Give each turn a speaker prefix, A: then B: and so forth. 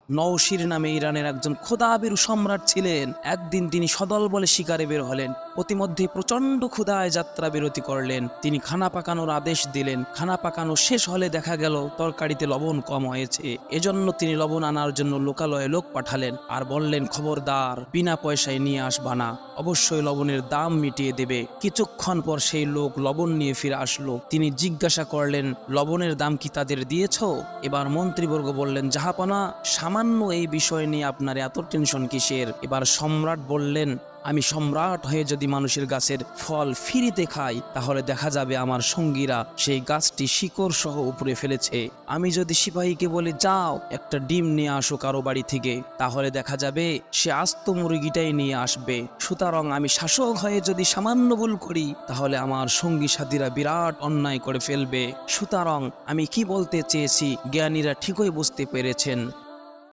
A: নওশির নামে ইরানের একজন ক্ষুধাভীরু সম্রাট ছিলেন। একদিন তিনি সদল বলে শিকারে বের হলেন। প্রতিমধ্যে প্রচন্ড ক্ষুধায় যাত্রা বিরতি করলেন। তিনি খানা পাকানোর আদেশ দিলেন। খানা পাকানো শেষ হলে দেখা গেল তরকারিতে লবণ কম হয়েছে। এজন্য তিনি লবণ আনার জন্য লোকালয়ে লোক পাঠালেন আর বললেন, খবরদার, বিনা পয়সায় নিয়ে আসবা না, অবশ্যই লবণের দাম মিটিয়ে দেবে। কিছুক্ষণ পর সেই লোক লবণ নিয়ে ফিরে আসলো। তিনি জিজ্ঞাসা করলেন, লবণের দাম কি তাদের দিয়েছ? এবার মন্ত্রীবর্গ বললেন, জাহাপনা, সামান্য এই বিষয় নিয়ে আপনার এত টেনশন কিসের? এবার সম্রাট বললেন, আমি সম্রাট হয়ে যদি মানুষের গাছের ফল ফিরিতে খাই, তাহলে দেখা যাবে আমার সঙ্গীরা সেই গাছটি শিকড় সহ উপরে ফেলেছে। আমি যদি সিপাহীকে বলে, যাও একটা ডিম নিয়ে আসো কারো বাড়ি থেকে, তাহলে দেখা যাবে সে আস্ত মুরগিটাই নিয়ে আসবে। সুতরাং আমি শাসক হয়ে যদি সামান্য ভুল করি, তাহলে আমার সঙ্গী সাথীরা বিরাট অন্যায় করে ফেলবে। সুতরাং আমি কি বলতে চেয়েছি জ্ঞানীরা ঠিকই বুঝতে পেরেছেন।